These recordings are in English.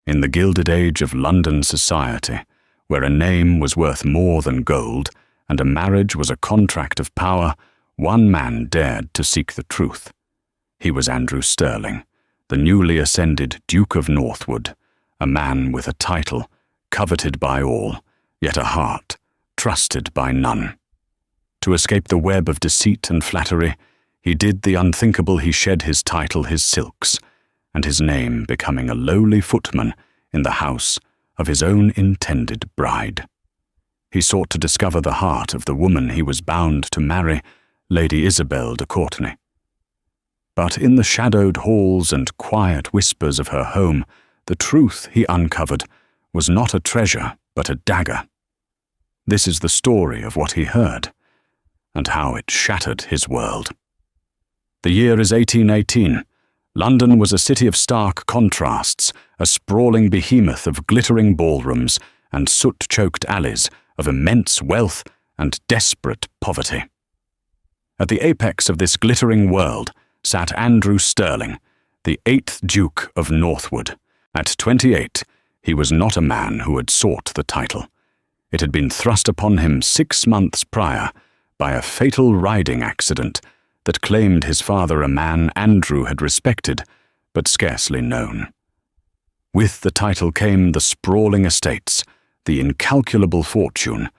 In the gilded age of London society, where a name was worth more than gold and a marriage was a contract of power, one man dared to seek the truth. He was Andrew Stirling, the newly ascended Duke of Northwood, a man with a title, coveted by all, yet a heart, trusted by none. To escape the web of deceit and flattery, he did the unthinkable. He shed his title, his silks, and his name becoming a lowly footman in the house of his own intended bride. He sought to discover the heart of the woman he was bound to marry, Lady Isabel de Courtenay. But in the shadowed halls and quiet whispers of her home, the truth he uncovered was not a treasure, but a dagger. This is the story of what he heard, and how it shattered his world. The year is 1818. London was a city of stark contrasts, a sprawling behemoth of glittering ballrooms and soot-choked alleys, of immense wealth and desperate poverty. At the apex of this glittering world sat Andrew Stirling, the 8th Duke of Northwood. At 28, he was not a man who had sought the title. It had been thrust upon him 6 months prior by a fatal riding accident that claimed his father, a man Andrew had respected but scarcely known. With the title came the sprawling estates, the incalculable fortune,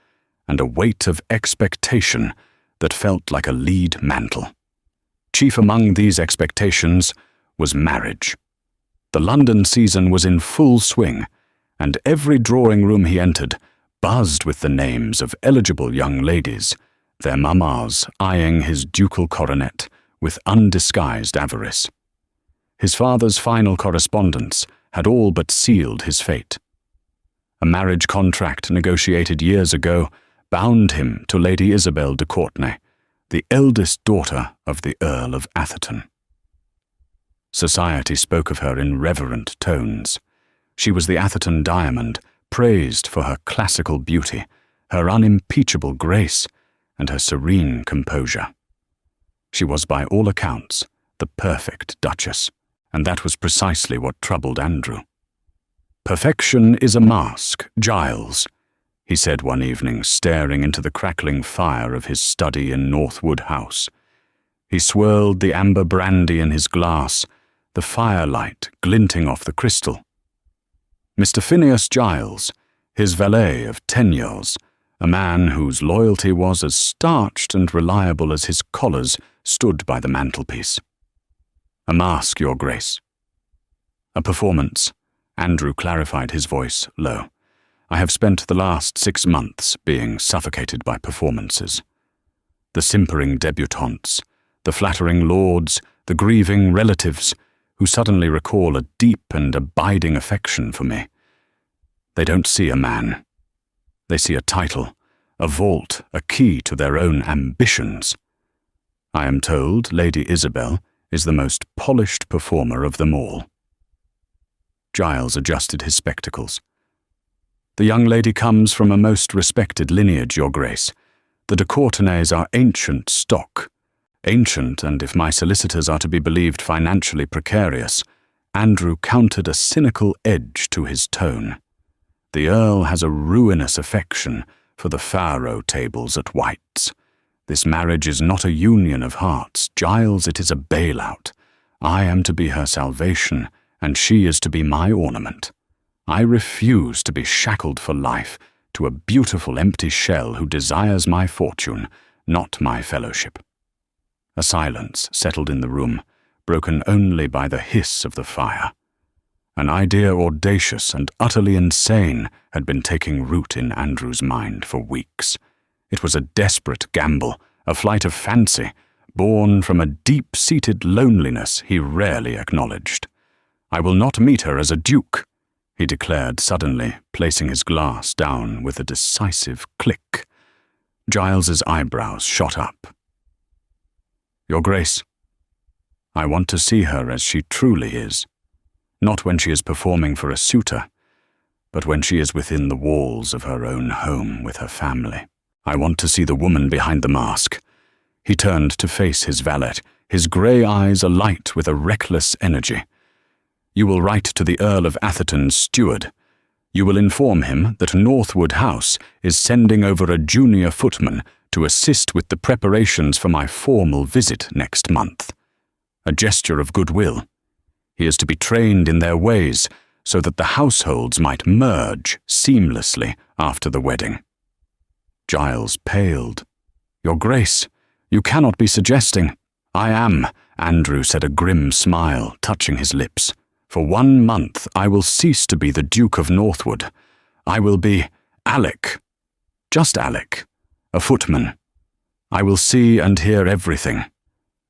and a weight of expectation that felt like a lead mantle. Chief among these expectations was marriage. The London season was in full swing, and every drawing-room he entered buzzed with the names of eligible young ladies, their mammas eyeing his ducal coronet with undisguised avarice. His father's final correspondence had all but sealed his fate. A marriage contract negotiated years ago bound him to Lady Isabel de Courtenay, the eldest daughter of the Earl of Atherton. Society spoke of her in reverent tones. She was the Atherton diamond, praised for her classical beauty, her unimpeachable grace, and her serene composure. She was by all accounts the perfect Duchess, and that was precisely what troubled Andrew. "Perfection is a mask, Giles," he said one evening, staring into the crackling fire of his study in Northwood House. He swirled the amber brandy in his glass, the firelight glinting off the crystal. Mr. Phineas Giles, his valet of 10 years, a man whose loyalty was as starched and reliable as his collars, stood by the mantelpiece. "A mask, Your Grace." "A performance," Andrew clarified, his voice low. "I have spent the last 6 months being suffocated by performances. The simpering debutantes, the flattering lords, the grieving relatives, who suddenly recall a deep and abiding affection for me. They don't see a man. They see a title, a vault, a key to their own ambitions. I am told Lady Isabel is the most polished performer of them all." Giles adjusted his spectacles. "The young lady comes from a most respected lineage, Your Grace. The de Courtenays are ancient stock. Ancient, and if my solicitors are to be believed, financially precarious." Andrew countered a cynical edge to his tone. "The Earl has a ruinous affection for the faro tables at White's. This marriage is not a union of hearts, Giles, it is a bailout. I am to be her salvation, and she is to be my ornament. I refuse to be shackled for life to a beautiful empty shell who desires my fortune, not my fellowship." A silence settled in the room, broken only by the hiss of the fire. An idea audacious and utterly insane had been taking root in Andrew's mind for weeks. It was a desperate gamble, a flight of fancy, born from a deep-seated loneliness he rarely acknowledged. "I will not meet her as a duke," he declared suddenly, placing his glass down with a decisive click. Giles's eyebrows shot up. "Your Grace, I want to see her as she truly is. Not when she is performing for a suitor, but when she is within the walls of her own home with her family. I want to see the woman behind the mask." He turned to face his valet, his grey eyes alight with a reckless energy. You will write to the Earl of Atherton's steward. You will inform him that Northwood House is sending over a junior footman to assist with the preparations for my formal visit next month. A gesture of goodwill. He is to be trained in their ways so that the households might merge seamlessly after the wedding. Giles paled. Your Grace, you cannot be suggesting— I am, Andrew said, a grim smile touching his lips. For 1 month I will cease to be the Duke of Northwood. I will be Alec. Just Alec. A footman. I will see and hear everything,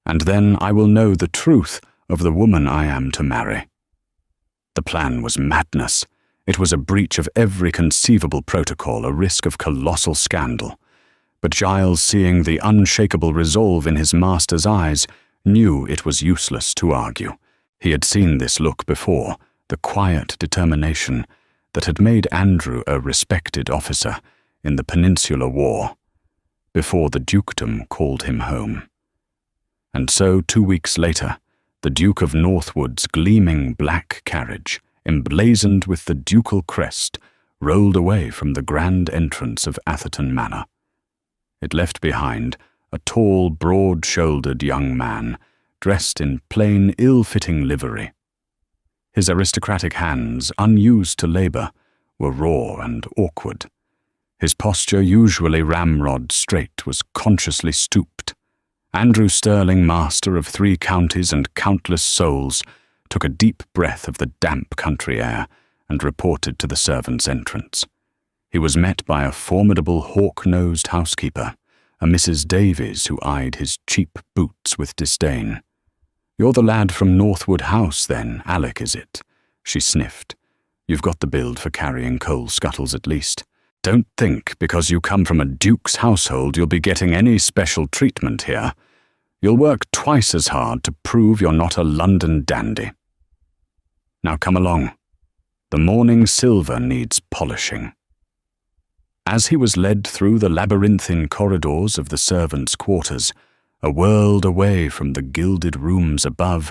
and then I will know the truth of the woman I am to marry. The plan was madness. It was a breach of every conceivable protocol, a risk of colossal scandal. But Giles, seeing the unshakable resolve in his master's eyes, knew it was useless to argue. He had seen this look before, the quiet determination that had made Andrew a respected officer in the Peninsular War, before the dukedom called him home. And so 2 weeks later, the Duke of Northwood's gleaming black carriage, emblazoned with the ducal crest, rolled away from the grand entrance of Atherton Manor. It left behind a tall, broad-shouldered young man, dressed in plain, ill-fitting livery. His aristocratic hands, unused to labour, were raw and awkward. His posture, usually ramrod straight, was consciously stooped. Andrew Sterling, master of 3 counties and countless souls, took a deep breath of the damp country air and reported to the servants' entrance. He was met by a formidable hawk-nosed housekeeper, a Mrs. Davies, who eyed his cheap boots with disdain. You're the lad from Northwood House, then, Alec, is it? She sniffed. You've got the build for carrying coal scuttles at least. Don't think because you come from a duke's household you'll be getting any special treatment here. You'll work twice as hard to prove you're not a London dandy. Now come along. The morning silver needs polishing. As he was led through the labyrinthine corridors of the servants' quarters, a world away from the gilded rooms above,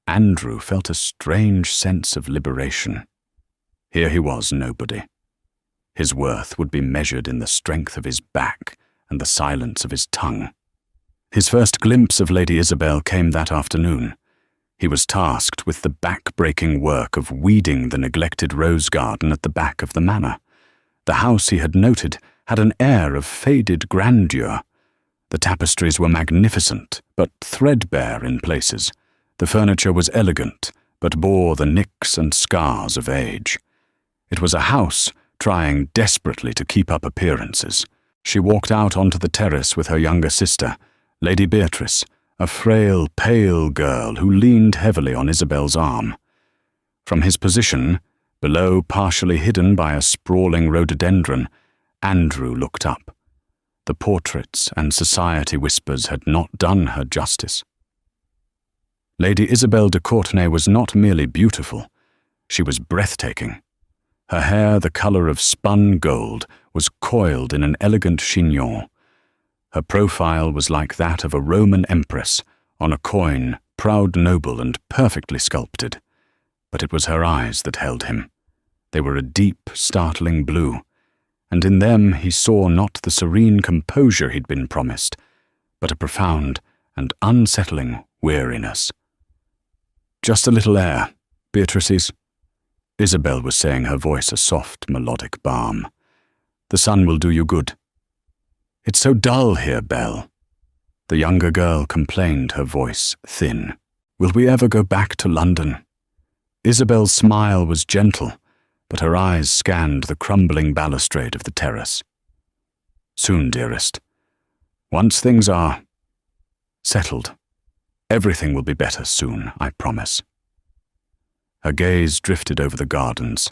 Andrew felt a strange sense of liberation. Here he was nobody. His worth would be measured in the strength of his back and the silence of his tongue. His first glimpse of Lady Isabel came that afternoon. He was tasked with the back-breaking work of weeding the neglected rose garden at the back of the manor. The house, he had noted, had an air of faded grandeur. The tapestries were magnificent, but threadbare in places. The furniture was elegant, but bore the nicks and scars of age. It was a house trying desperately to keep up appearances. She walked out onto the terrace with her younger sister, Lady Beatrice, a frail, pale girl who leaned heavily on Isabel's arm. From his position, below partially hidden by a sprawling rhododendron, Andrew looked up. The portraits and society whispers had not done her justice. Lady Isabel de Courtenay was not merely beautiful, she was breathtaking. Her hair, the colour of spun gold, was coiled in an elegant chignon. Her profile was like that of a Roman empress, on a coin, proud, noble, and perfectly sculpted. But it was her eyes that held him. They were a deep, startling blue, and in them he saw not the serene composure he'd been promised, but a profound and unsettling weariness. Just a little air, Beatrice's. Isabel was saying, her voice a soft, melodic balm. The sun will do you good. It's so dull here, Belle. The younger girl complained, her voice thin. Will we ever go back to London? Isabel's smile was gentle, but her eyes scanned the crumbling balustrade of the terrace. Soon, dearest. Once things are settled, everything will be better soon, I promise. Her gaze drifted over the gardens,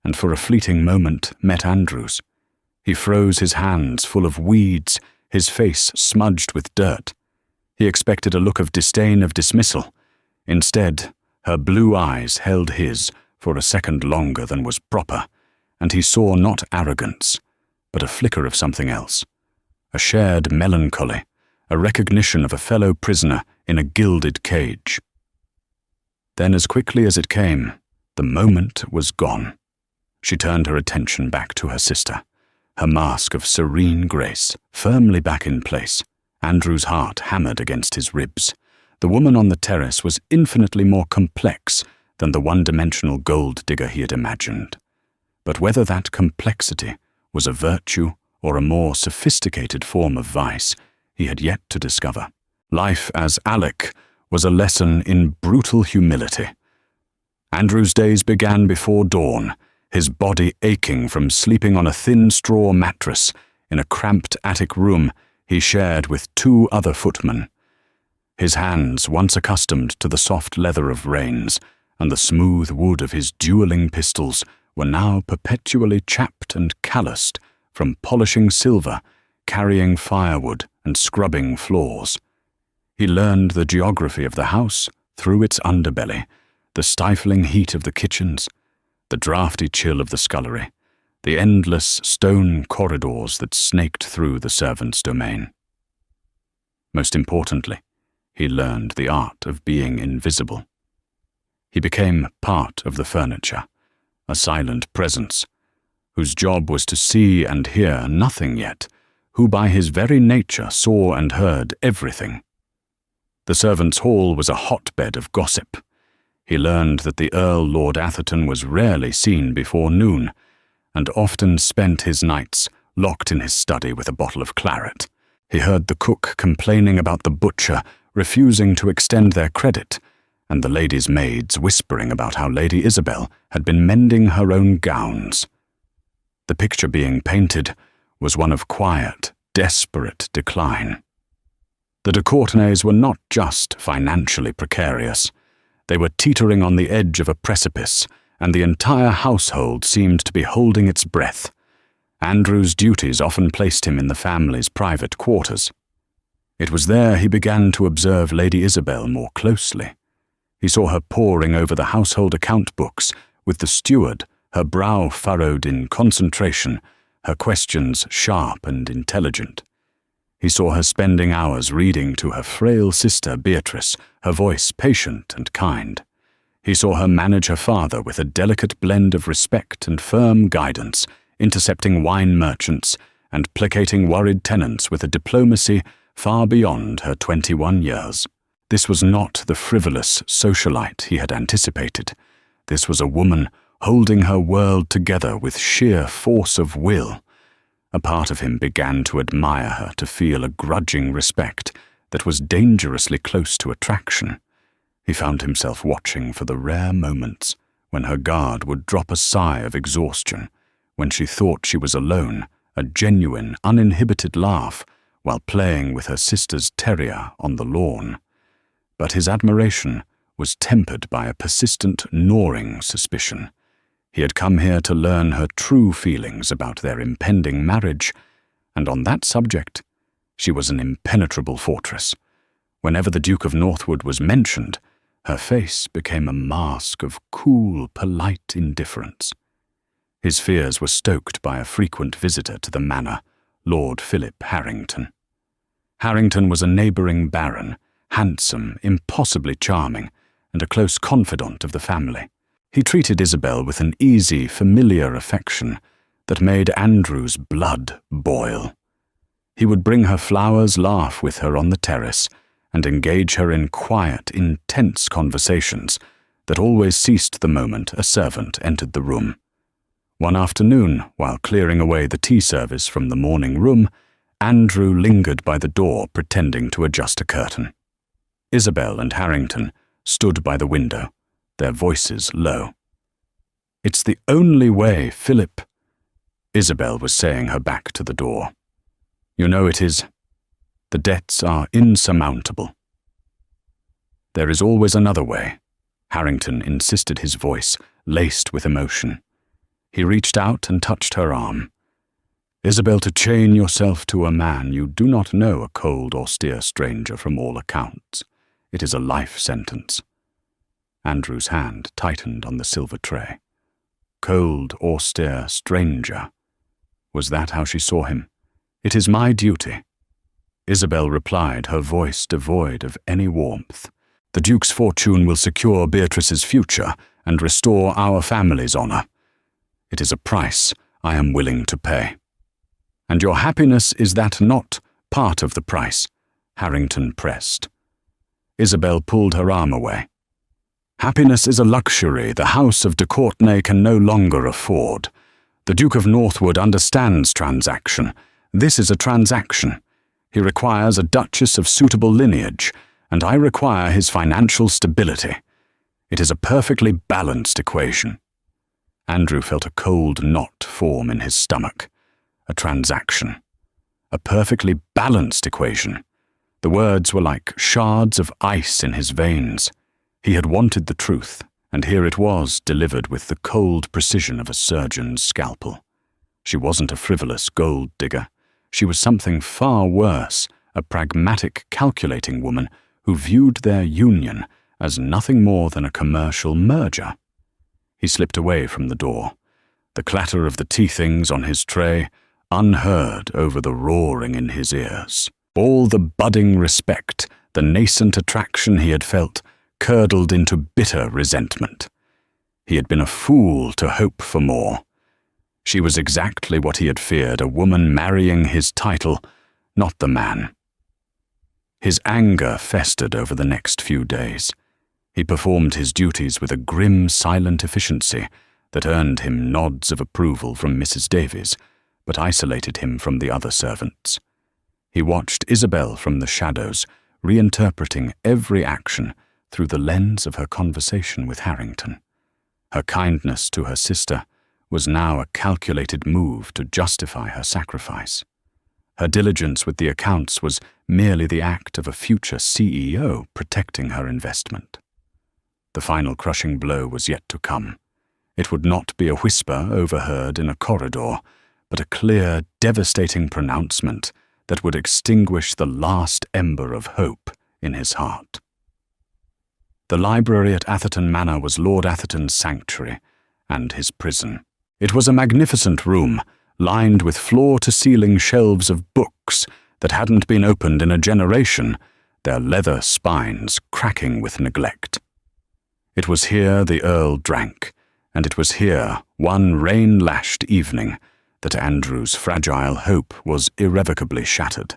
and for a fleeting moment met Andrew's. He froze, his hands full of weeds, his face smudged with dirt. He expected a look of disdain, of dismissal. Instead, her blue eyes held his for a second longer than was proper, and he saw not arrogance, but a flicker of something else. A shared melancholy, a recognition of a fellow prisoner in a gilded cage. Then, as quickly as it came, the moment was gone. She turned her attention back to her sister, her mask of serene grace firmly back in place. Andrew's heart hammered against his ribs. The woman on the terrace was infinitely more complex than the one-dimensional gold digger he had imagined. But whether that complexity was a virtue or a more sophisticated form of vice, he had yet to discover. Life as Alec was a lesson in brutal humility. Andrew's days began before dawn, his body aching from sleeping on a thin straw mattress in a cramped attic room he shared with 2 other footmen. His hands, once accustomed to the soft leather of reins and the smooth wood of his dueling pistols, were now perpetually chapped and calloused from polishing silver, carrying firewood, and scrubbing floors. He learned the geography of the house through its underbelly, the stifling heat of the kitchens, the draughty chill of the scullery, the endless stone corridors that snaked through the servants' domain. Most importantly, he learned the art of being invisible. He became part of the furniture, a silent presence, whose job was to see and hear nothing yet, who by his very nature saw and heard everything. The servants' hall was a hotbed of gossip. He learned that the Earl Lord Atherton was rarely seen before noon, and often spent his nights locked in his study with a bottle of claret. He heard the cook complaining about the butcher refusing to extend their credit, and the ladies' maids whispering about how Lady Isabel had been mending her own gowns. The picture being painted was one of quiet, desperate decline. The de Courtenays were not just financially precarious. They were teetering on the edge of a precipice, and the entire household seemed to be holding its breath. Andrew's duties often placed him in the family's private quarters. It was there he began to observe Lady Isabel more closely. He saw her poring over the household account books with the steward, her brow furrowed in concentration, her questions sharp and intelligent. He saw her spending hours reading to her frail sister Beatrice, her voice patient and kind. He saw her manage her father with a delicate blend of respect and firm guidance, intercepting wine merchants and placating worried tenants with a diplomacy far beyond her 21 years. This was not the frivolous socialite he had anticipated. This was a woman holding her world together with sheer force of will. A part of him began to admire her, to feel a grudging respect that was dangerously close to attraction. He found himself watching for the rare moments when her guard would drop a sigh of exhaustion, when she thought she was alone, a genuine, uninhibited laugh, while playing with her sister's terrier on the lawn. But his admiration was tempered by a persistent, gnawing suspicion. He had come here to learn her true feelings about their impending marriage, and on that subject, she was an impenetrable fortress. Whenever the Duke of Northwood was mentioned, her face became a mask of cool, polite indifference. His fears were stoked by a frequent visitor to the manor, Lord Philip Harrington. Harrington was a neighbouring baron, handsome, impossibly charming, and a close confidant of the family. He treated Isabel with an easy, familiar affection that made Andrew's blood boil. He would bring her flowers, laugh with her on the terrace, and engage her in quiet, intense conversations that always ceased the moment a servant entered the room. One afternoon, while clearing away the tea service from the morning room, Andrew lingered by the door pretending to adjust a curtain. Isabel and Harrington stood by the window, their voices low. "It's the only way, Philip," Isabel was saying, her back to the door. "You know it is. The debts are insurmountable." "There is always another way," Harrington insisted, his voice laced with emotion. He reached out and touched her arm. "Isabel, to chain yourself to a man you do not know, a cold, austere stranger from all accounts. It is a life sentence." Andrew's hand tightened on the silver tray. Cold, austere stranger. Was that how she saw him? "It is my duty," Isabel replied, her voice devoid of any warmth. The Duke's fortune will secure Beatrice's future and restore our family's honour. It is a price I am willing to pay. And your happiness is that not part of the price? Harrington pressed. Isabel pulled her arm away. Happiness is a luxury the House of de Courtenay can no longer afford. The Duke of Northwood understands transaction. This is a transaction. He requires a Duchess of suitable lineage, and I require his financial stability. It is a perfectly balanced equation. Andrew felt a cold knot form in his stomach. A transaction. A perfectly balanced equation. The words were like shards of ice in his veins. He had wanted the truth, and here it was, delivered with the cold precision of a surgeon's scalpel. She wasn't a frivolous gold digger. She was something far worse, a pragmatic, calculating woman who viewed their union as nothing more than a commercial merger. He slipped away from the door, the clatter of the tea things on his tray, unheard over the roaring in his ears. All the budding respect, the nascent attraction he had felt, curdled into bitter resentment. He had been a fool to hope for more. She was exactly what he had feared, a woman marrying his title, not the man. His anger festered over the next few days. He performed his duties with a grim, silent efficiency that earned him nods of approval from Mrs. Davies, but isolated him from the other servants. He watched Isabel from the shadows, reinterpreting every action through the lens of her conversation with Harrington. Her kindness to her sister was now a calculated move to justify her sacrifice. Her diligence with the accounts was merely the act of a future CEO protecting her investment. The final crushing blow was yet to come. It would not be a whisper overheard in a corridor, but a clear, devastating pronouncement that would extinguish the last ember of hope in his heart. The library at Atherton Manor was Lord Atherton's sanctuary and his prison. It was a magnificent room, lined with floor-to-ceiling shelves of books that hadn't been opened in a generation, their leather spines cracking with neglect. It was here the Earl drank, and it was here, one rain-lashed evening, that Andrew's fragile hope was irrevocably shattered.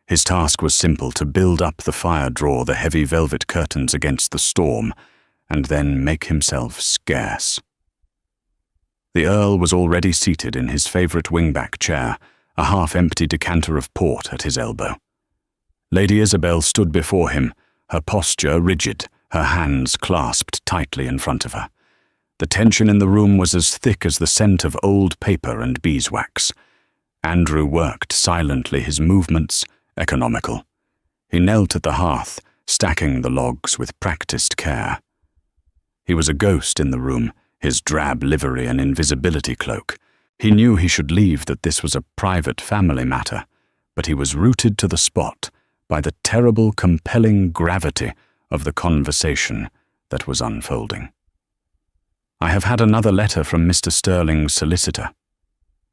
His task was simple: to build up the fire, draw the heavy velvet curtains against the storm, and then make himself scarce. The Earl was already seated in his favourite wing-back chair, a half-empty decanter of port at his elbow. Lady Isabel stood before him, her posture rigid, her hands clasped tightly in front of her. The tension in the room was as thick as the scent of old paper and beeswax. Andrew worked silently, his movements economical. He knelt at the hearth, stacking the logs with practiced care. He was a ghost in the room, his drab livery an invisibility cloak. He knew he should leave, that this was a private family matter, but he was rooted to the spot by the terrible, compelling gravity of the conversation that was unfolding. "I have had another letter from Mr. Sterling's solicitor."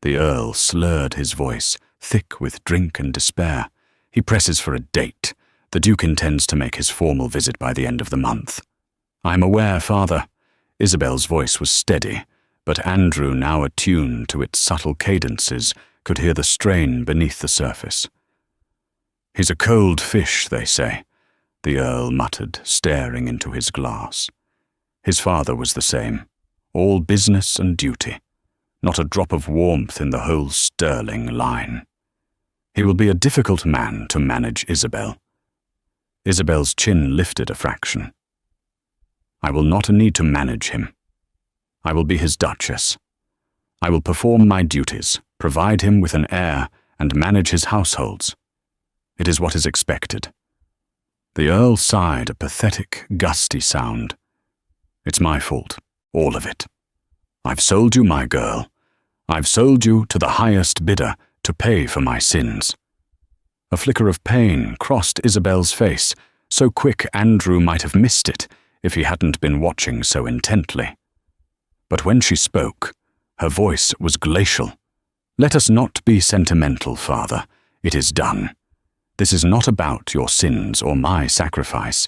The Earl slurred his voice, thick with drink and despair. "He presses for a date. The Duke intends to make his formal visit by the end of the month." "I am aware, father." Isabel's voice was steady, but Andrew, now attuned to its subtle cadences, could hear the strain beneath the surface. "He's a cold fish, they say," the Earl muttered, staring into his glass. His father was the same, all business and duty, not a drop of warmth in the whole Sterling line. He will be a difficult man to manage, Isabel. Isabel's chin lifted a fraction. "I will not need to manage him. I will be his Duchess. I will perform my duties, provide him with an heir, and manage his households. It is what is expected." The Earl sighed a pathetic, gusty sound. "It's my fault, all of it. I've sold you, my girl. I've sold you to the highest bidder to pay for my sins." A flicker of pain crossed Isabel's face, so quick Andrew might have missed it if he hadn't been watching so intently. But when she spoke, her voice was glacial. "Let us not be sentimental, father. It is done. This is not about your sins or my sacrifice.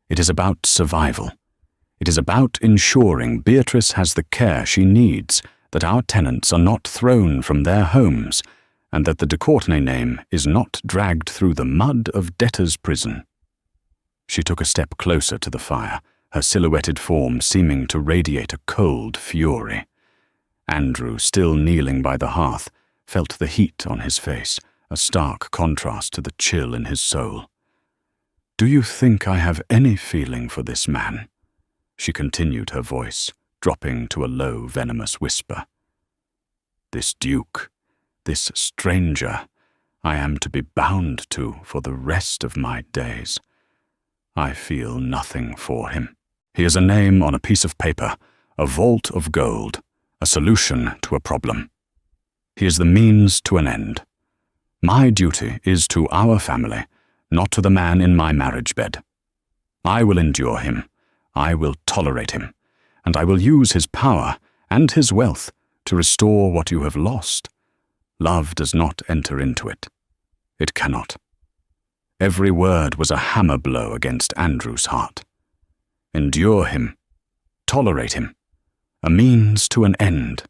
It is about survival. It is about ensuring Beatrice has the care she needs, that our tenants are not thrown from their homes, and that the de Courtenay name is not dragged through the mud of debtor's prison. She took a step closer to the fire, her silhouetted form seeming to radiate a cold fury. Andrew, still kneeling by the hearth, felt the heat on his face, a stark contrast to the chill in his soul. "Do you think I have any feeling for this man?" she continued, her voice dropping to a low, venomous whisper. "This duke, this stranger, I am to be bound to for the rest of my days. I feel nothing for him. He is a name on a piece of paper, a vault of gold, a solution to a problem. He is the means to an end. My duty is to our family, not to the man in my marriage bed. I will endure him, I will tolerate him, and I will use his power and his wealth to restore what you have lost. Love does not enter into it. It cannot." Every word was a hammer blow against Andrew's heart. Endure him, tolerate him, a means to an end.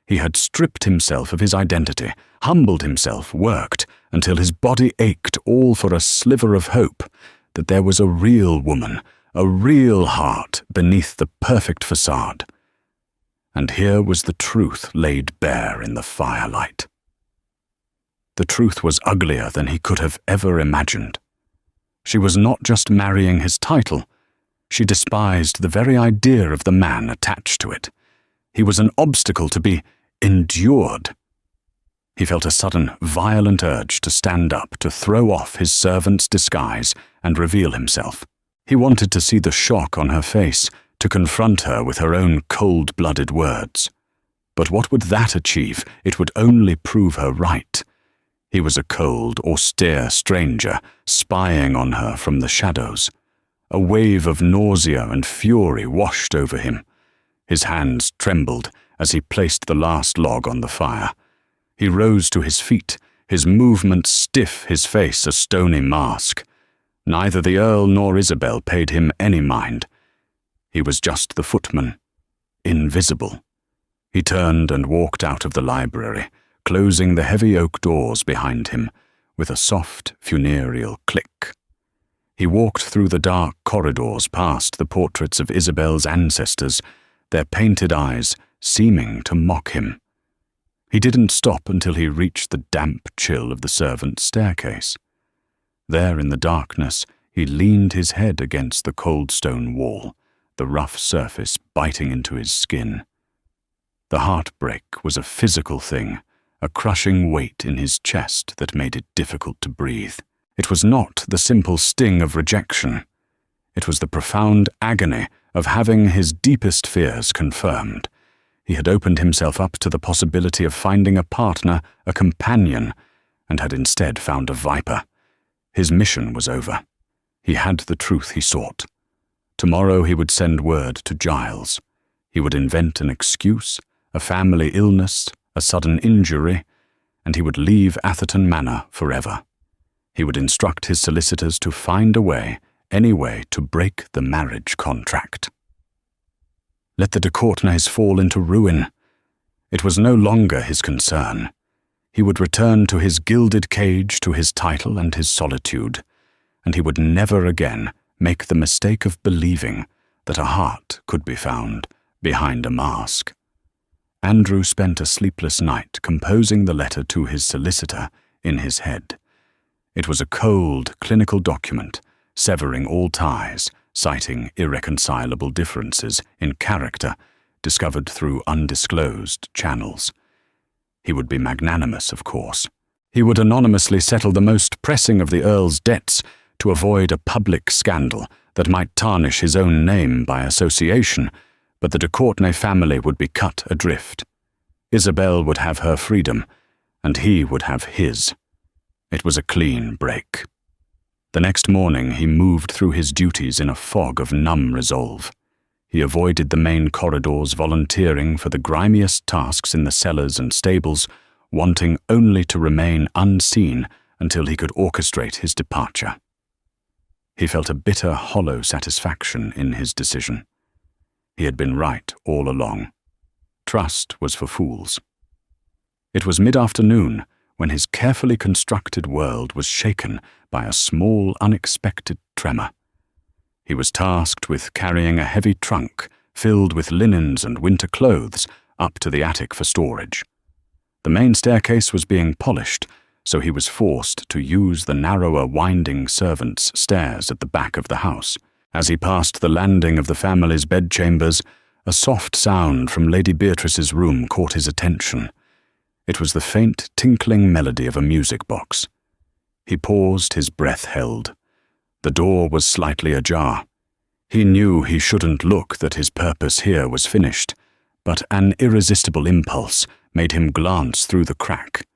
He had stripped himself of his identity, humbled himself, worked, until his body ached, all for a sliver of hope that there was a real woman, a real heart beneath the perfect facade. And here was the truth laid bare in the firelight. The truth was uglier than he could have ever imagined. She was not just marrying his title. She despised the very idea of the man attached to it. He was an obstacle to be endured. He felt a sudden, violent urge to stand up, to throw off his servant's disguise and reveal himself. He wanted to see the shock on her face, to confront her with her own cold-blooded words. But what would that achieve? It would only prove her right. He was a cold, austere stranger, spying on her from the shadows. A wave of nausea and fury washed over him. His hands trembled as he placed the last log on the fire. He rose to his feet, his movements stiff, his face a stony mask. Neither the Earl nor Isabel paid him any mind. He was just the footman, invisible. He turned and walked out of the library, closing the heavy oak doors behind him with a soft, funereal click. He walked through the dark corridors past the portraits of Isabel's ancestors, their painted eyes seeming to mock him. He didn't stop until he reached the damp chill of the servants' staircase. There in the darkness, he leaned his head against the cold stone wall, the rough surface biting into his skin. The heartbreak was a physical thing, a crushing weight in his chest that made it difficult to breathe. It was not the simple sting of rejection. It was the profound agony of having his deepest fears confirmed. He had opened himself up to the possibility of finding a partner, a companion, and had instead found a viper. His mission was over. He had the truth he sought. Tomorrow he would send word to Giles. He would invent an excuse, a family illness, a sudden injury, and he would leave Atherton Manor forever. He would instruct his solicitors to find a way, any way, to break the marriage contract. Let the de Courtenays fall into ruin. It was no longer his concern. He would return to his gilded cage, to his title and his solitude, and he would never again make the mistake of believing that a heart could be found behind a mask. Andrew spent a sleepless night composing the letter to his solicitor in his head. It was a cold, clinical document, severing all ties, citing irreconcilable differences in character discovered through undisclosed channels. He would be magnanimous, of course. He would anonymously settle the most pressing of the Earl's debts to avoid a public scandal that might tarnish his own name by association, but the de Courtenay family would be cut adrift. Isabel would have her freedom, and he would have his. It was a clean break. The next morning he moved through his duties in a fog of numb resolve. He avoided the main corridors, volunteering for the grimiest tasks in the cellars and stables, wanting only to remain unseen until he could orchestrate his departure. He felt a bitter, hollow satisfaction in his decision. He had been right all along. Trust was for fools. It was mid-afternoon when his carefully constructed world was shaken by a small, unexpected tremor. He was tasked with carrying a heavy trunk filled with linens and winter clothes up to the attic for storage. The main staircase was being polished, so he was forced to use the narrower, winding servants' stairs at the back of the house. As he passed the landing of the family's bedchambers, a soft sound from Lady Beatrice's room caught his attention. It was the faint, tinkling melody of a music box. He paused, his breath held. The door was slightly ajar. He knew he shouldn't look, that his purpose here was finished, but an irresistible impulse made him glance through the crack.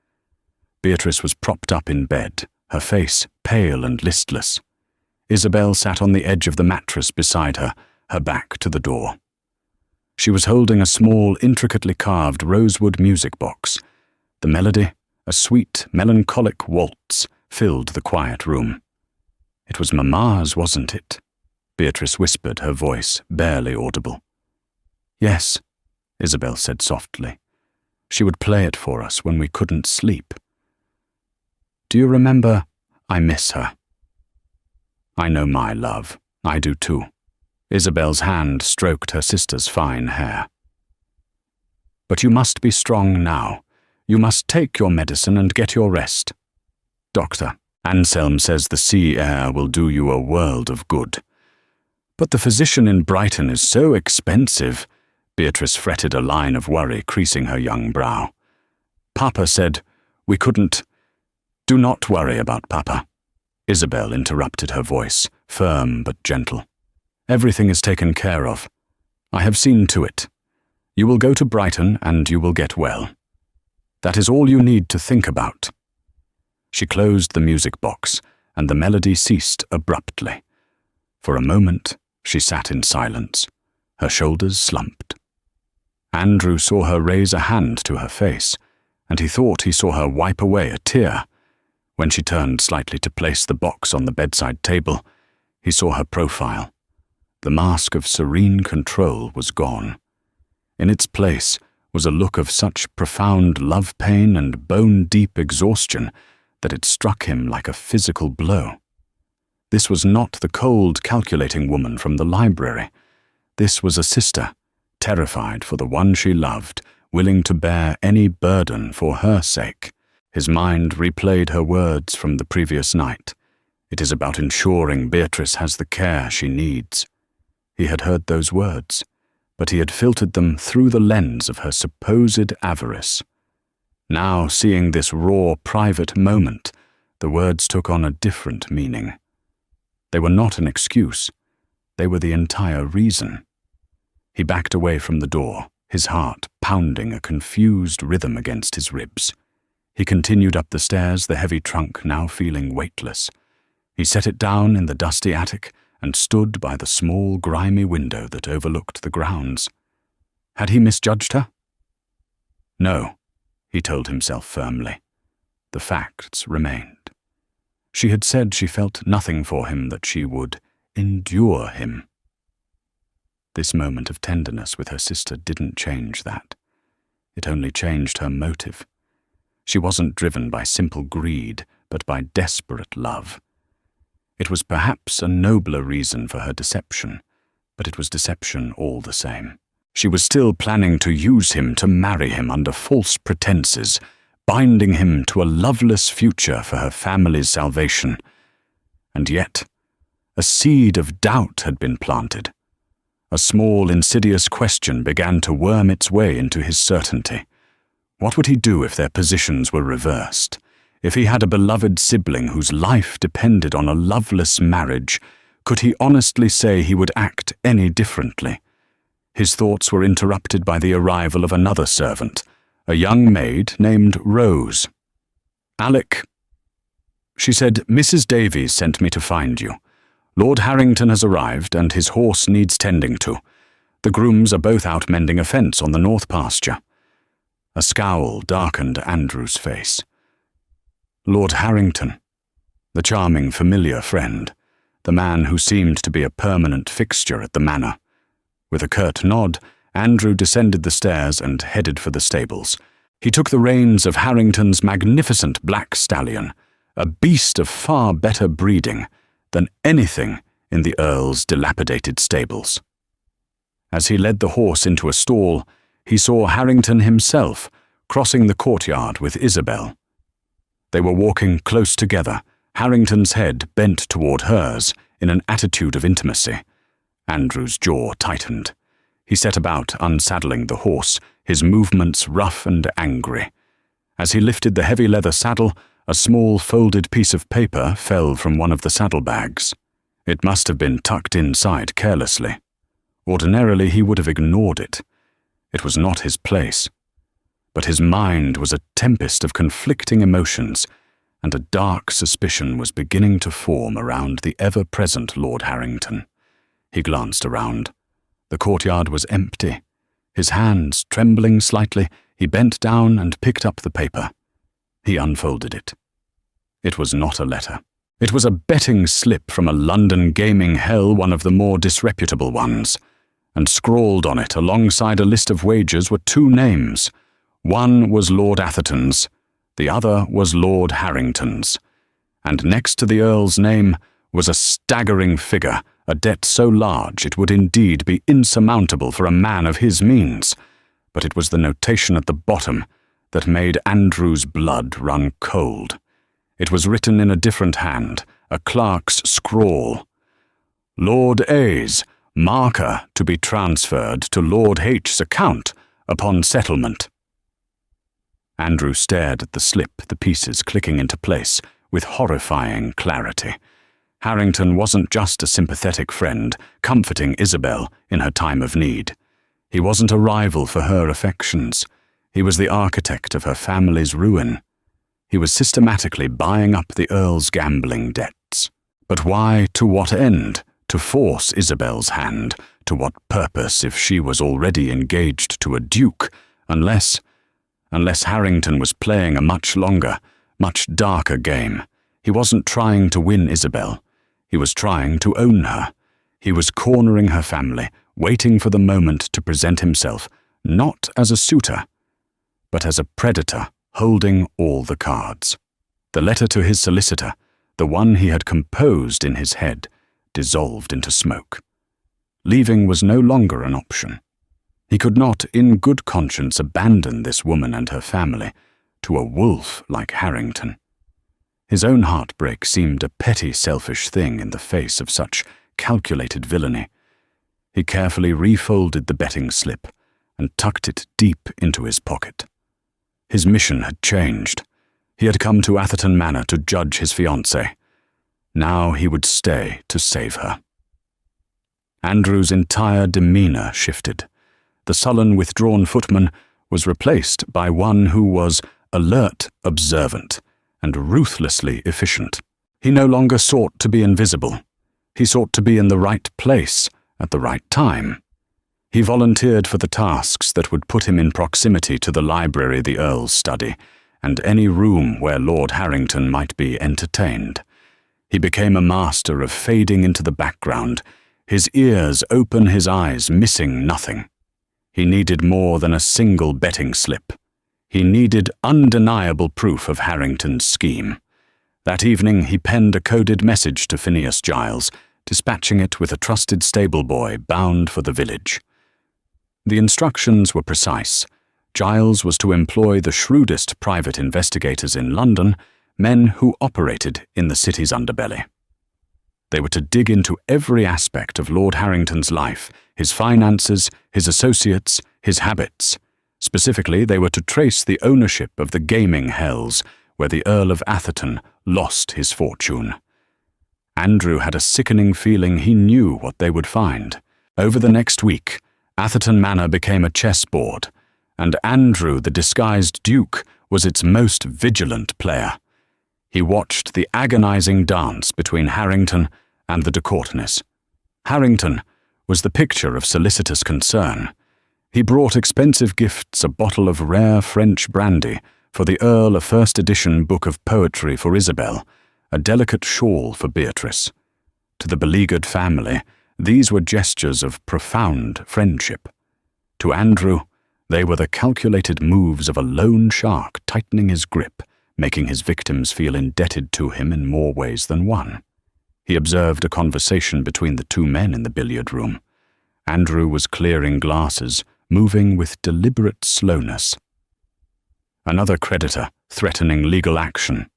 Beatrice was propped up in bed, her face pale and listless. Isabel sat on the edge of the mattress beside her, her back to the door. She was holding a small, intricately carved rosewood music box. The melody, a sweet, melancholic waltz, filled the quiet room. "It was Mamma's, wasn't it?" Beatrice whispered, her voice barely audible. "Yes," Isabel said softly. "She would play it for us when we couldn't sleep. Do you remember, I miss her?" "I know, my love. I do too." Isabel's hand stroked her sister's fine hair. "But you must be strong now. You must take your medicine and get your rest. Doctor, Anselm says the sea air will do you a world of good." "But the physician in Brighton is so expensive." Beatrice fretted, a line of worry creasing her young brow. "Papa said we couldn't—" "Do not worry about Papa," Isabel interrupted, her voice firm but gentle. "Everything is taken care of. I have seen to it. You will go to Brighton and you will get well. That is all you need to think about." She closed the music box, and the melody ceased abruptly. For a moment, she sat in silence, her shoulders slumped. Andrew saw her raise a hand to her face, and he thought he saw her wipe away a tear. When she turned slightly to place the box on the bedside table, he saw her profile. The mask of serene control was gone. In its place was a look of such profound love-pain and bone-deep exhaustion that it struck him like a physical blow. This was not the cold, calculating woman from the library. This was a sister, terrified for the one she loved, willing to bear any burden for her sake. His mind replayed her words from the previous night. "It is about ensuring Beatrice has the care she needs." He had heard those words, but he had filtered them through the lens of her supposed avarice. Now, seeing this raw, private moment, the words took on a different meaning. They were not an excuse. They were the entire reason. He backed away from the door, his heart pounding a confused rhythm against his ribs. He continued up the stairs, the heavy trunk now feeling weightless. He set it down in the dusty attic and stood by the small, grimy window that overlooked the grounds. Had he misjudged her? No, he told himself firmly. The facts remained. She had said she felt nothing for him, that she would endure him. This moment of tenderness with her sister didn't change that. It only changed her motive. She wasn't driven by simple greed, but by desperate love. It was perhaps a nobler reason for her deception, but it was deception all the same. She was still planning to use him to marry him under false pretenses, binding him to a loveless future for her family's salvation. And yet, a seed of doubt had been planted. A small, insidious question began to worm its way into his certainty. What would he do if their positions were reversed? If he had a beloved sibling whose life depended on a loveless marriage, could he honestly say he would act any differently? His thoughts were interrupted by the arrival of another servant, a young maid named Rose. "Alec," she said, "Mrs. Davies sent me to find you. Lord Harrington has arrived, and his horse needs tending to. The grooms are both out mending a fence on the north pasture." A scowl darkened Andrew's face. Lord Harrington, the charming familiar friend, the man who seemed to be a permanent fixture at the manor. With a curt nod, Andrew descended the stairs and headed for the stables. He took the reins of Harrington's magnificent black stallion, a beast of far better breeding than anything in the Earl's dilapidated stables. As he led the horse into a stall, he saw Harrington himself crossing the courtyard with Isabel. They were walking close together, Harrington's head bent toward hers in an attitude of intimacy. Andrew's jaw tightened. He set about unsaddling the horse, his movements rough and angry. As he lifted the heavy leather saddle, a small folded piece of paper fell from one of the saddlebags. It must have been tucked inside carelessly. Ordinarily, he would have ignored it. It was not his place. But his mind was a tempest of conflicting emotions, and a dark suspicion was beginning to form around the ever-present Lord Harrington. He glanced around. The courtyard was empty. His hands trembling slightly, he bent down and picked up the paper. He unfolded it. It was not a letter. It was a betting slip from a London gaming hell, one of the more disreputable ones. And scrawled on it alongside a list of wagers were two names. One was Lord Atherton's, the other was Lord Harrington's. And next to the Earl's name was a staggering figure, a debt so large it would indeed be insurmountable for a man of his means. But it was the notation at the bottom that made Andrew's blood run cold. It was written in a different hand, a clerk's scrawl. Lord A's, marker to be transferred to Lord H's account upon settlement. Andrew stared at the slip, the pieces clicking into place with horrifying clarity. Harrington wasn't just a sympathetic friend, comforting Isabel in her time of need. He wasn't a rival for her affections. He was the architect of her family's ruin. He was systematically buying up the Earl's gambling debts. But why, to what end? To force Isabel's hand? To what purpose if she was already engaged to a duke? Unless Harrington was playing a much longer, much darker game. He wasn't trying to win Isabel. He was trying to own her. He was cornering her family, waiting for the moment to present himself, not as a suitor, but as a predator holding all the cards. The letter to his solicitor, the one he had composed in his head, dissolved into smoke. Leaving was no longer an option. He could not, in good conscience, abandon this woman and her family to a wolf like Harrington. His own heartbreak seemed a petty, selfish thing in the face of such calculated villainy. He carefully refolded the betting slip and tucked it deep into his pocket. His mission had changed. He had come to Atherton Manor to judge his fiancée. Now he would stay to save her. Andrew's entire demeanor shifted. The sullen, withdrawn footman was replaced by one who was alert, observant, and ruthlessly efficient. He no longer sought to be invisible. He sought to be in the right place at the right time. He volunteered for the tasks that would put him in proximity to the library, the Earl's study, and any room where Lord Harrington might be entertained. He became a master of fading into the background, his ears open, his eyes missing nothing. He needed more than a single betting slip. He needed undeniable proof of Harrington's scheme. That evening he penned a coded message to Phineas Giles, dispatching it with a trusted stable boy bound for the village. The instructions were precise. Giles was to employ the shrewdest private investigators in London, men who operated in the city's underbelly. They were to dig into every aspect of Lord Harrington's life, his finances, his associates, his habits. Specifically, they were to trace the ownership of the gaming hells where the Earl of Atherton lost his fortune. Andrew had a sickening feeling he knew what they would find. Over the next week, Atherton Manor became a chessboard, and Andrew, the disguised duke, was its most vigilant player. He watched the agonizing dance between Harrington and the de Courtenays. Harrington was the picture of solicitous concern. He brought expensive gifts, a bottle of rare French brandy, for the Earl a first-edition book of poetry for Isabel, a delicate shawl for Beatrice. To the beleaguered family, these were gestures of profound friendship. To Andrew, they were the calculated moves of a lone shark tightening his grip, making his victims feel indebted to him in more ways than one. He observed a conversation between the two men in the billiard room. Andrew was clearing glasses, moving with deliberate slowness. Another creditor threatening legal action.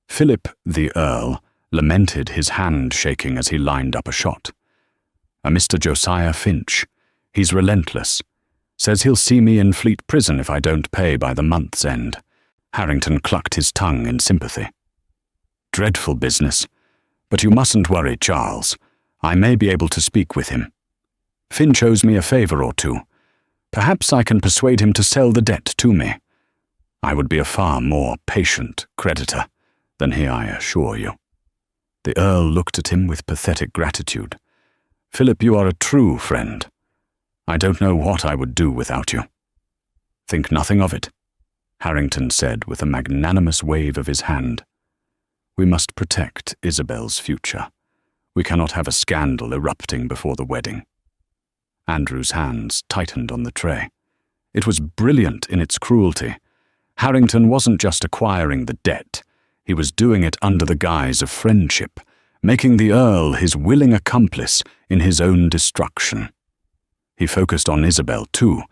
Philip, the Earl, lamented his hand shaking as he lined up a shot. A Mr. Josiah Finch. He's relentless. Says he'll see me in Fleet Prison if I don't pay by the month's end. Harrington clucked his tongue in sympathy. Dreadful business. But you mustn't worry, Charles. I may be able to speak with him. Finch owes me a favour or two. Perhaps I can persuade him to sell the debt to me. I would be a far more patient creditor than he, I assure you. The Earl looked at him with pathetic gratitude. Philip, you are a true friend. I don't know what I would do without you. Think nothing of it, Harrington said with a magnanimous wave of his hand. We must protect Isabel's future. We cannot have a scandal erupting before the wedding. Andrew's hands tightened on the tray. It was brilliant in its cruelty. Harrington wasn't just acquiring the debt. He was doing it under the guise of friendship, making the Earl his willing accomplice in his own destruction. He focused on Isabel too,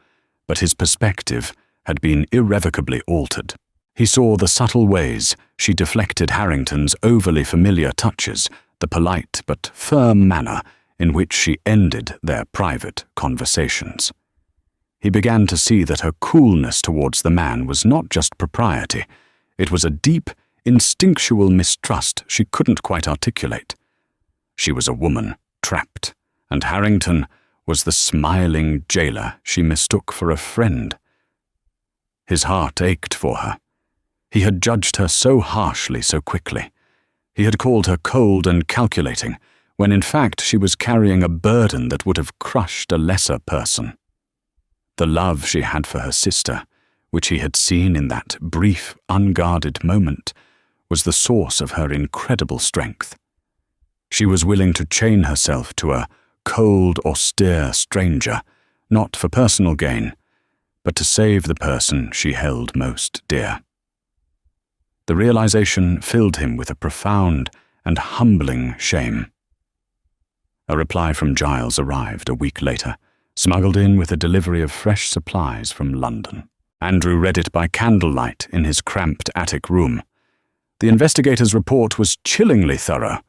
but his perspective had been irrevocably altered. He saw the subtle ways she deflected Harrington's overly familiar touches, the polite but firm manner in which she ended their private conversations. He began to see that her coolness towards the man was not just propriety. It was a deep, instinctual mistrust she couldn't quite articulate. She was a woman trapped, and Harrington was the smiling jailer she mistook for a friend. His heart ached for her. He had judged her so harshly so quickly. He had called her cold and calculating, when in fact she was carrying a burden that would have crushed a lesser person. The love she had for her sister, which he had seen in that brief, unguarded moment, was the source of her incredible strength. She was willing to chain herself to a cold, austere stranger, not for personal gain, but to save the person she held most dear. The realization filled him with a profound and humbling shame. A reply from Giles arrived a week later, smuggled in with a delivery of fresh supplies from London. Andrew read it by candlelight in his cramped attic room. The investigator's report was chillingly thorough.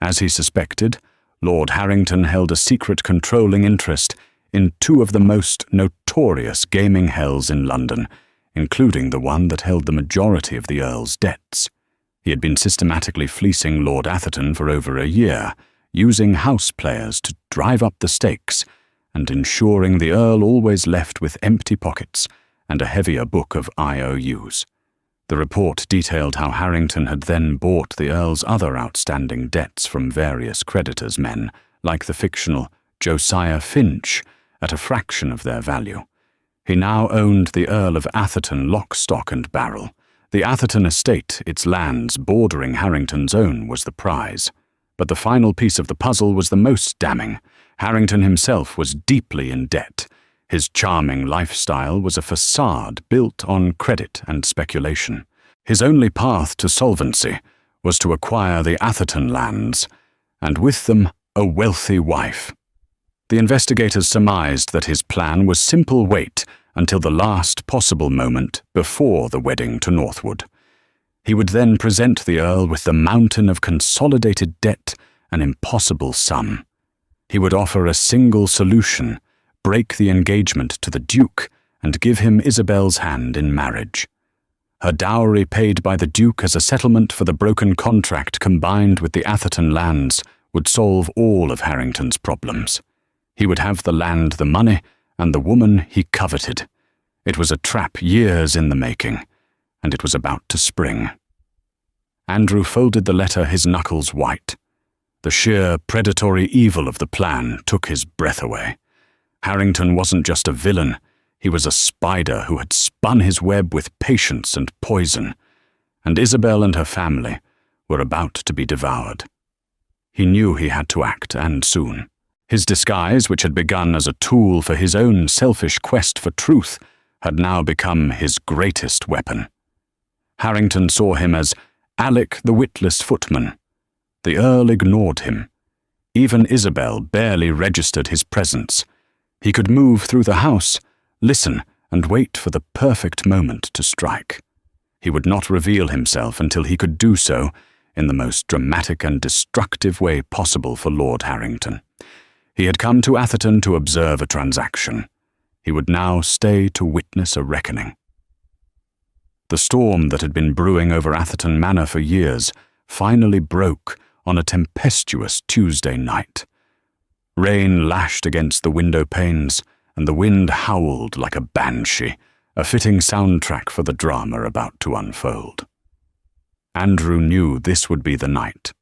As he suspected, Lord Harrington held a secret controlling interest in two of the most notorious gaming hells in London, including the one that held the majority of the Earl's debts. He had been systematically fleecing Lord Atherton for over a year, using house players to drive up the stakes and ensuring the Earl always left with empty pockets and a heavier book of IOUs. The report detailed how Harrington had then bought the Earl's other outstanding debts from various creditors' men, like the fictional Josiah Finch, at a fraction of their value. He now owned the Earl of Atherton lock, stock and barrel. The Atherton estate, its lands bordering Harrington's own, was the prize. But the final piece of the puzzle was the most damning. Harrington himself was deeply in debt. His charming lifestyle was a facade built on credit and speculation. His only path to solvency was to acquire the Atherton lands, and with them a wealthy wife. The investigators surmised that his plan was simple wait until the last possible moment before the wedding to Northwood. He would then present the Earl with the mountain of consolidated debt, an impossible sum. He would offer a single solution, break the engagement to the Duke, and give him Isabel's hand in marriage. Her dowry paid by the Duke as a settlement for the broken contract combined with the Atherton lands would solve all of Harrington's problems. He would have the land, the money, and the woman he coveted. It was a trap years in the making, and it was about to spring. Andrew folded the letter, his knuckles white. The sheer predatory evil of the plan took his breath away. Harrington wasn't just a villain, he was a spider who had spun his web with patience and poison, and Isabel and her family were about to be devoured. He knew he had to act, and soon. His disguise, which had begun as a tool for his own selfish quest for truth, had now become his greatest weapon. Harrington saw him as Alec the witless footman. The Earl ignored him. Even Isabel barely registered his presence. He could move through the house, listen, and wait for the perfect moment to strike. He would not reveal himself until he could do so in the most dramatic and destructive way possible for Lord Harrington. He had come to Atherton to observe a transaction. He would now stay to witness a reckoning. The storm that had been brewing over Atherton Manor for years finally broke on a tempestuous Tuesday night. Rain lashed against the window panes, and the wind howled like a banshee, a fitting soundtrack for the drama about to unfold. Andrew knew this would be the night.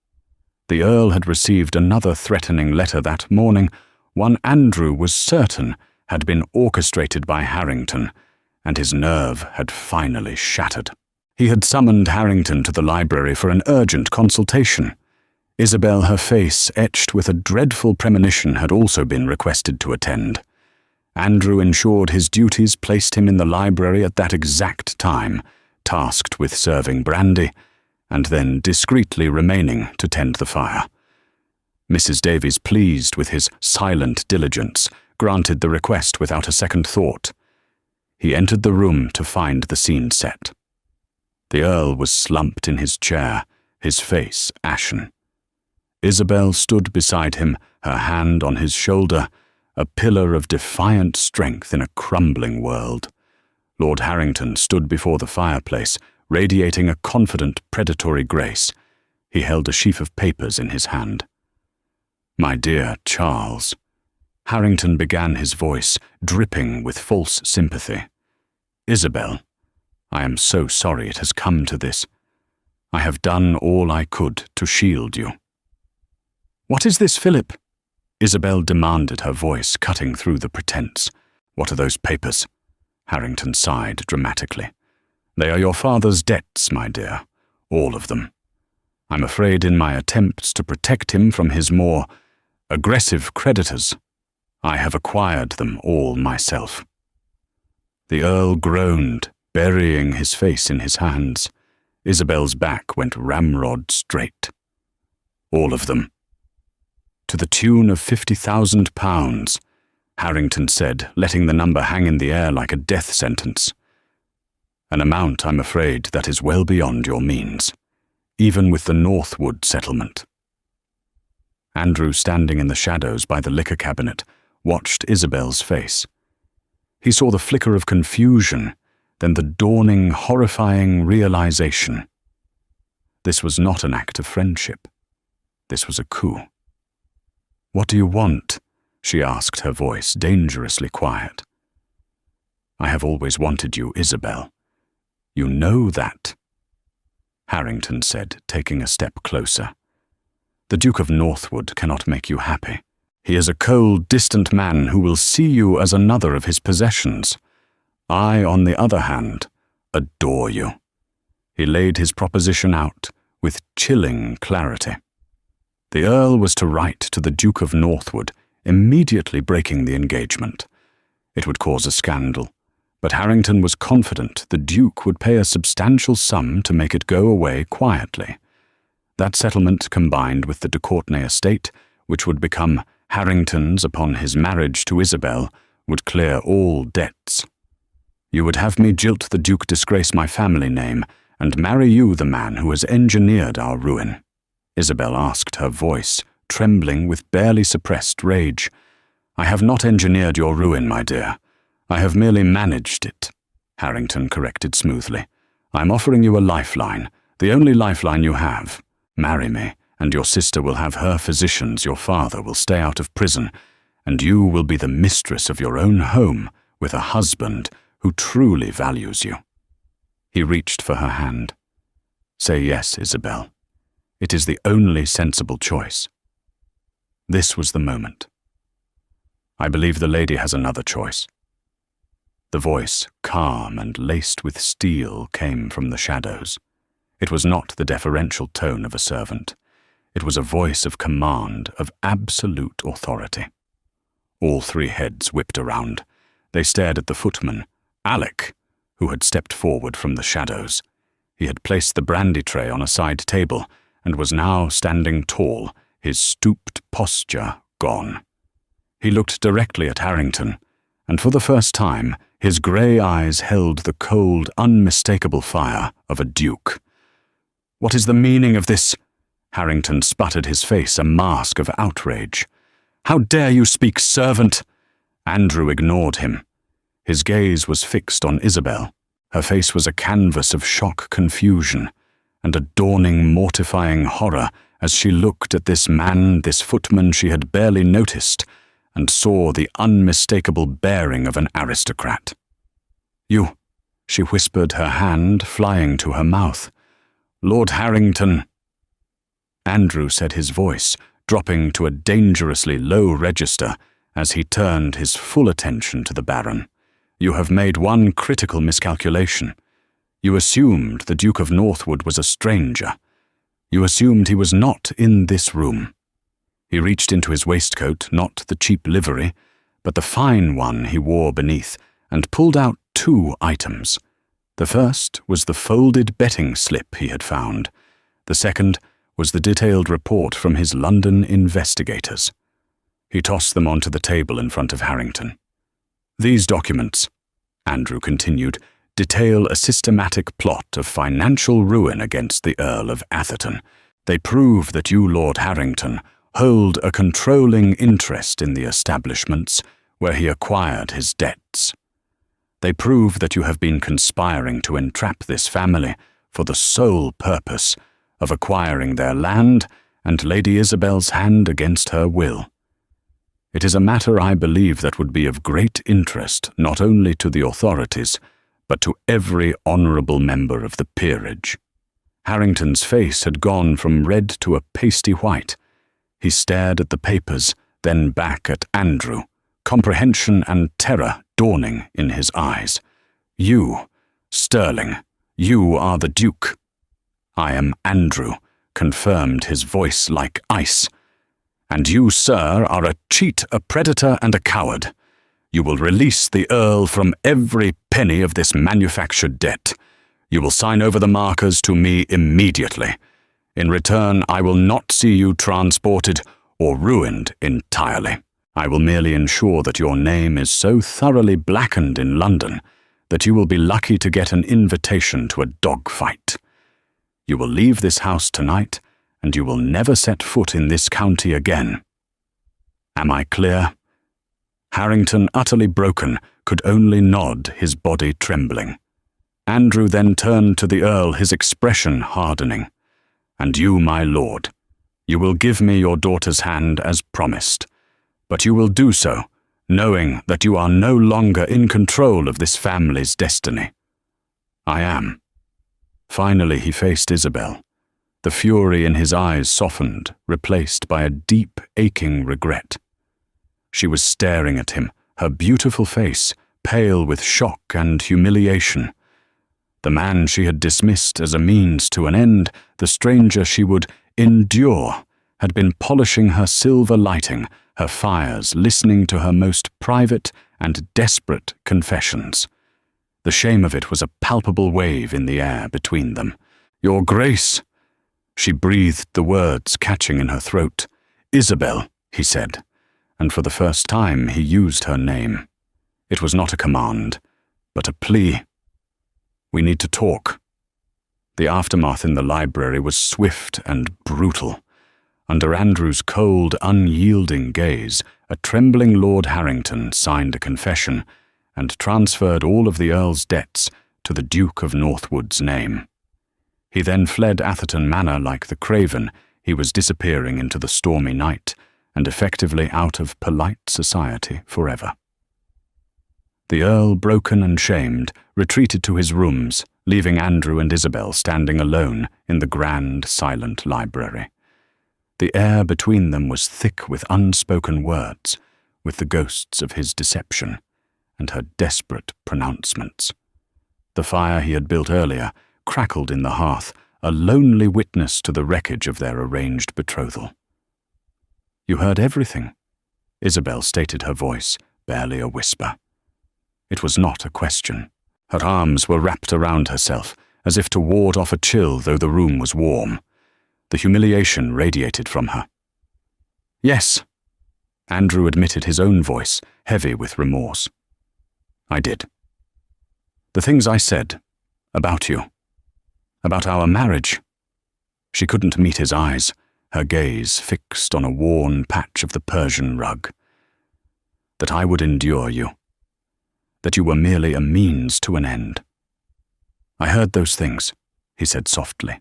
The Earl had received another threatening letter that morning, one Andrew was certain had been orchestrated by Harrington, and his nerve had finally shattered. He had summoned Harrington to the library for an urgent consultation. Isabel, her face etched with a dreadful premonition, had also been requested to attend. Andrew ensured his duties placed him in the library at that exact time, tasked with serving brandy, and then discreetly remaining to tend the fire. Mrs. Davies, pleased with his silent diligence, granted the request without a second thought. He entered the room to find the scene set. The Earl was slumped in his chair, his face ashen. Isabel stood beside him, her hand on his shoulder, a pillar of defiant strength in a crumbling world. Lord Harrington stood before the fireplace, radiating a confident, predatory grace. He held a sheaf of papers in his hand. "My dear Charles," Harrington began, his voice dripping with false sympathy. "Isabel, I am so sorry it has come to this. I have done all I could to shield you." "What is this, Philip?" Isabel demanded, her voice cutting through the pretense. "What are those papers?" Harrington sighed dramatically. "They are your father's debts, my dear, all of them. I'm afraid in my attempts to protect him from his more aggressive creditors, I have acquired them all myself." The Earl groaned, burying his face in his hands. Isabel's back went ramrod straight. "All of them." "To the tune of £50,000, Harrington said, letting the number hang in the air like a death sentence. "An amount, I'm afraid, that is well beyond your means, even with the Northwood settlement." Andrew, standing in the shadows by the liquor cabinet, watched Isabel's face. He saw the flicker of confusion, then the dawning, horrifying realization. This was not an act of friendship. This was a coup. "What do you want?" she asked, her voice dangerously quiet. "I have always wanted you, Isabel. You know that," Harrington said, taking a step closer. "The Duke of Northwood cannot make you happy. He is a cold, distant man who will see you as another of his possessions. I, on the other hand, adore you." He laid his proposition out with chilling clarity. The Earl was to write to the Duke of Northwood, immediately breaking the engagement. It would cause a scandal, but Harrington was confident the Duke would pay a substantial sum to make it go away quietly. That settlement, combined with the de Courtenay estate, which would become Harrington's upon his marriage to Isabel, would clear all debts. "You would have me jilt the Duke, disgrace my family name, and marry you, the man who has engineered our ruin?" Isabel asked, her voice trembling with barely suppressed rage. "I have not engineered your ruin, my dear. I have merely managed it," Harrington corrected smoothly. "I am offering you a lifeline, the only lifeline you have. Marry me, and your sister will have her physicians, your father will stay out of prison, and you will be the mistress of your own home with a husband who truly values you." He reached for her hand. "Say yes, Isabel. It is the only sensible choice." This was the moment. "I believe the lady has another choice." The voice, calm and laced with steel, came from the shadows. It was not the deferential tone of a servant. It was a voice of command, of absolute authority. All three heads whipped around. They stared at the footman, Alec, who had stepped forward from the shadows. He had placed the brandy tray on a side table and was now standing tall, his stooped posture gone. He looked directly at Harrington, and for the first time his grey eyes held the cold, unmistakable fire of a duke. "What is the meaning of this?" Harrington sputtered, his face a mask of outrage. "How dare you speak, servant?" Andrew ignored him. His gaze was fixed on Isabel. Her face was a canvas of shock, confusion, and a dawning, mortifying horror as she looked at this man, this footman she had barely noticed, and saw the unmistakable bearing of an aristocrat. "You," she whispered, her hand flying to her mouth. "Lord Harrington." Andrew said, his voice dropping to a dangerously low register as he turned his full attention to the Baron. "You have made one critical miscalculation. You assumed the Duke of Northwood was a stranger. You assumed he was not in this room." He reached into his waistcoat, not the cheap livery, but the fine one he wore beneath, and pulled out 2 items. The first was the folded betting slip he had found. The second was the detailed report from his London investigators. He tossed them onto the table in front of Harrington. "These documents," Andrew continued, "detail a systematic plot of financial ruin against the Earl of Atherton. They prove that you, Lord Harrington, hold a controlling interest in the establishments where he acquired his debts. They prove that you have been conspiring to entrap this family for the sole purpose of acquiring their land and Lady Isabel's hand against her will. It is a matter, I believe, that would be of great interest not only to the authorities, but to every honourable member of the peerage." Harrington's face had gone from red to a pasty white. He stared at the papers, then back at Andrew, comprehension and terror dawning in his eyes. "You, Sterling, you are the Duke." "I am Andrew," confirmed his voice like ice. "And you, sir, are a cheat, a predator, and a coward. You will release the Earl from every penny of this manufactured debt. You will sign over the markers to me immediately. In return, I will not see you transported or ruined entirely. I will merely ensure that your name is so thoroughly blackened in London that you will be lucky to get an invitation to a dogfight. You will leave this house tonight, and you will never set foot in this county again. Am I clear?" Harrington, utterly broken, could only nod, his body trembling. Andrew then turned to the Earl, his expression hardening. "And you, my lord, you will give me your daughter's hand as promised, but you will do so knowing that you are no longer in control of this family's destiny." "I am." Finally he faced Isabel. The fury in his eyes softened, replaced by a deep, aching regret. She was staring at him, her beautiful face pale with shock and humiliation. The man she had dismissed as a means to an end, the stranger she would endure, had been polishing her silver lighting, her fires, listening to her most private and desperate confessions. The shame of it was a palpable wave in the air between them. "Your Grace!" She breathed the words catching in her throat. "Isabel," he said, and for the first time he used her name. It was not a command, but a plea. "We need to talk." The aftermath in the library was swift and brutal. Under Andrew's cold, unyielding gaze, a trembling Lord Harrington signed a confession and transferred all of the Earl's debts to the Duke of Northwood's name. He then fled Atherton Manor like the craven he was disappearing into the stormy night and effectively out of polite society forever. The Earl, broken and shamed, retreated to his rooms, leaving Andrew and Isabel standing alone in the grand, silent library. The air between them was thick with unspoken words, with the ghosts of his deception and her desperate pronouncements. The fire he had built earlier crackled in the hearth, a lonely witness to the wreckage of their arranged betrothal. "You heard everything," Isabel stated, her voice barely a whisper. It was not a question. Her arms were wrapped around herself, as if to ward off a chill, though the room was warm. The humiliation radiated from her. "Yes," Andrew admitted, his own voice heavy with remorse. "I did. The things I said about you, about our marriage." She couldn't meet his eyes, her gaze fixed on a worn patch of the Persian rug. "That I would endure you, that you were merely a means to an end. I heard those things," he said softly,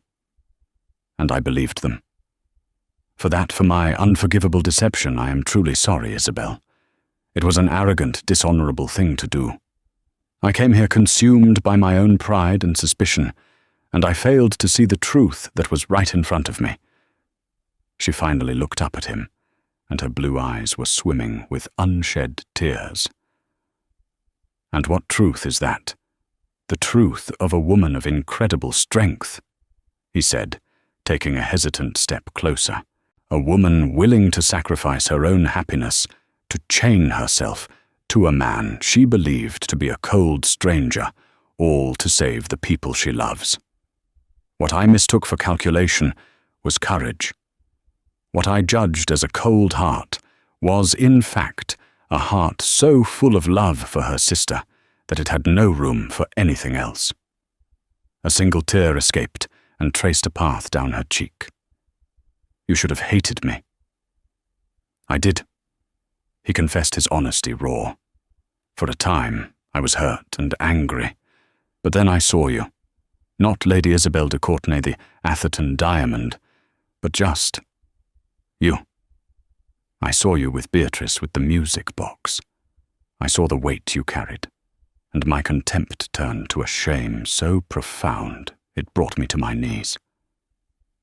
"and I believed them. For my unforgivable deception, I am truly sorry, Isabel. It was an arrogant, dishonorable thing to do. I came here consumed by my own pride and suspicion, and I failed to see the truth that was right in front of me." She finally looked up at him, and her blue eyes were swimming with unshed tears. "And what truth is that? The truth of a woman of incredible strength," he said, taking a hesitant step closer. "A woman willing to sacrifice her own happiness, to chain herself to a man she believed to be a cold stranger, all to save the people she loves. What I mistook for calculation was courage. What I judged as a cold heart was, in fact, a heart so full of love for her sister that it had no room for anything else." A single tear escaped and traced a path down her cheek. "You should have hated me." "I did." He confessed, his honesty raw. "For a time, I was hurt and angry. But then I saw you. Not Lady Isabel de Courtenay, the Atherton diamond, but just you. I saw you with Beatrice with the music box. I saw the weight you carried, and my contempt turned to a shame so profound it brought me to my knees."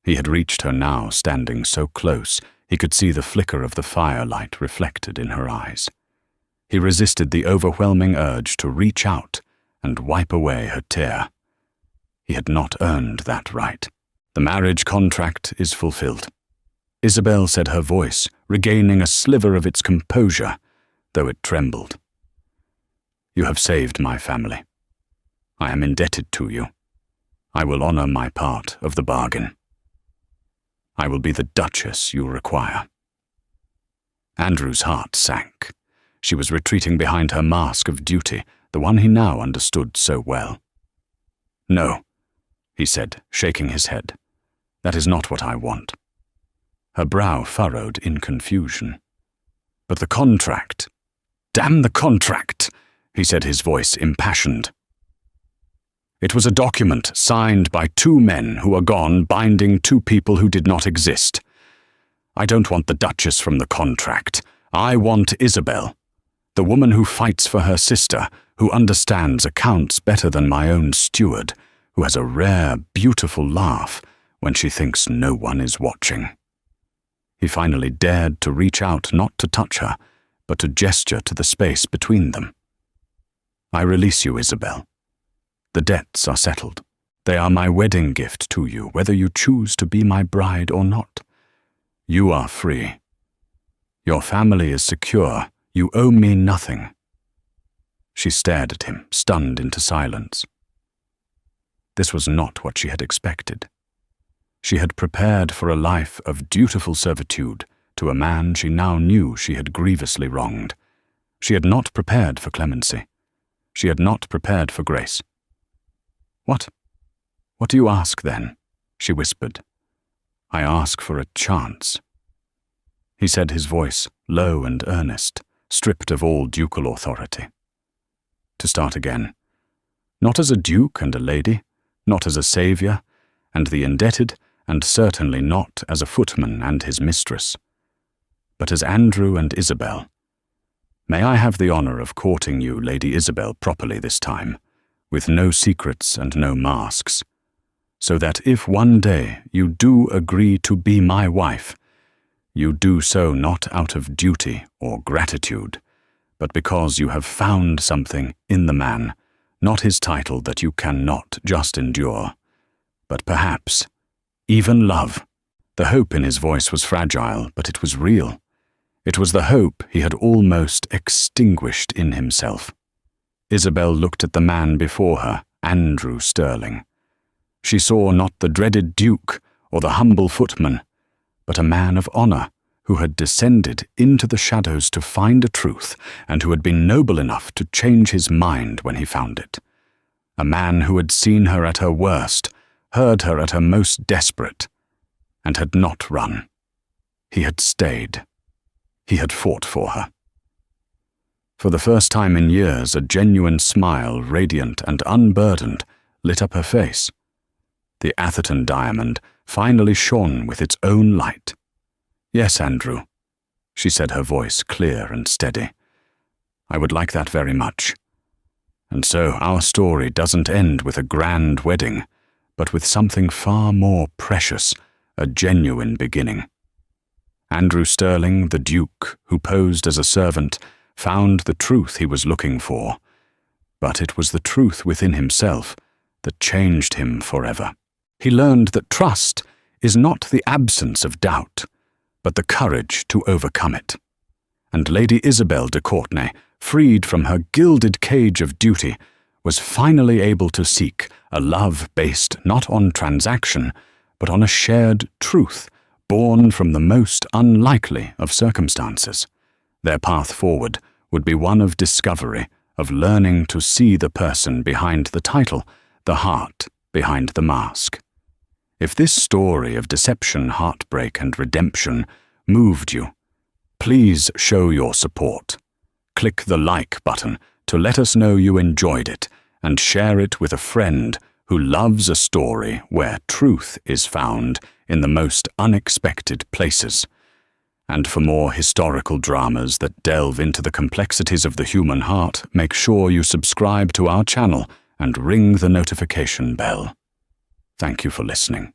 He had reached her now, standing so close he could see the flicker of the firelight reflected in her eyes. He resisted the overwhelming urge to reach out and wipe away her tear. He had not earned that right. "The marriage contract is fulfilled," Isabel said, her voice regaining a sliver of its composure, though it trembled. "You have saved my family. I am indebted to you. I will honor my part of the bargain. I will be the Duchess you require." Andrew's heart sank. She was retreating behind her mask of duty, the one he now understood so well. "No," he said, shaking his head. "That is not what I want." Her brow furrowed in confusion. "But the contract—" "Damn the contract!" he said, his voice impassioned. "It was a document signed by two men who are gone, binding two people who did not exist. I don't want the Duchess from the contract. I want Isabel, the woman who fights for her sister, who understands accounts better than my own steward, who has a rare, beautiful laugh when she thinks no one is watching." He finally dared to reach out, not to touch her, but to gesture to the space between them. "I release you, Isabel. The debts are settled. They are my wedding gift to you, whether you choose to be my bride or not. You are free. Your family is secure. You owe me nothing." She stared at him, stunned into silence. This was not what she had expected. She had prepared for a life of dutiful servitude to a man she now knew she had grievously wronged. She had not prepared for clemency. She had not prepared for grace. What do you ask, then?" she whispered. "I ask for a chance," he said, his voice low and earnest, stripped of all ducal authority. "To start again, not as a duke and a lady, not as a saviour and the indebted, and certainly not as a footman and his mistress, but as Andrew and Isabel. May I have the honour of courting you, Lady Isabel, properly this time, with no secrets and no masks, so that if one day you do agree to be my wife, you do so not out of duty or gratitude, but because you have found something in the man, not his title, that you cannot just endure, but perhaps even love. The hope in his voice was fragile, but it was real. It was the hope he had almost extinguished in himself. Isabel looked at the man before her, Andrew Sterling. She saw not the dreaded duke or the humble footman, but a man of honor who had descended into the shadows to find a truth and who had been noble enough to change his mind when he found it. A man who had seen her at her worst, heard her at her most desperate, and had not run. He had stayed. He had fought for her. For the first time in years, a genuine smile, radiant and unburdened, lit up her face. The Atherton diamond finally shone with its own light. "Yes, Andrew," she said, her voice clear and steady. "I would like that very much. And so our story doesn't end with a grand wedding, but with something far more precious, a genuine beginning." Andrew Sterling, the Duke, who posed as a servant, found the truth he was looking for, but it was the truth within himself that changed him forever. He learned that trust is not the absence of doubt, but the courage to overcome it. And Lady Isabel de Courtenay, freed from her gilded cage of duty, was finally able to seek a love based not on transaction, but on a shared truth, born from the most unlikely of circumstances. Their path forward would be one of discovery, of learning to see the person behind the title, the heart behind the mask. If this story of deception, heartbreak, and redemption moved you, please show your support. Click the like button to let us know you enjoyed it, and share it with a friend who loves a story where truth is found in the most unexpected places. And for more historical dramas that delve into the complexities of the human heart, make sure you subscribe to our channel and ring the notification bell. Thank you for listening.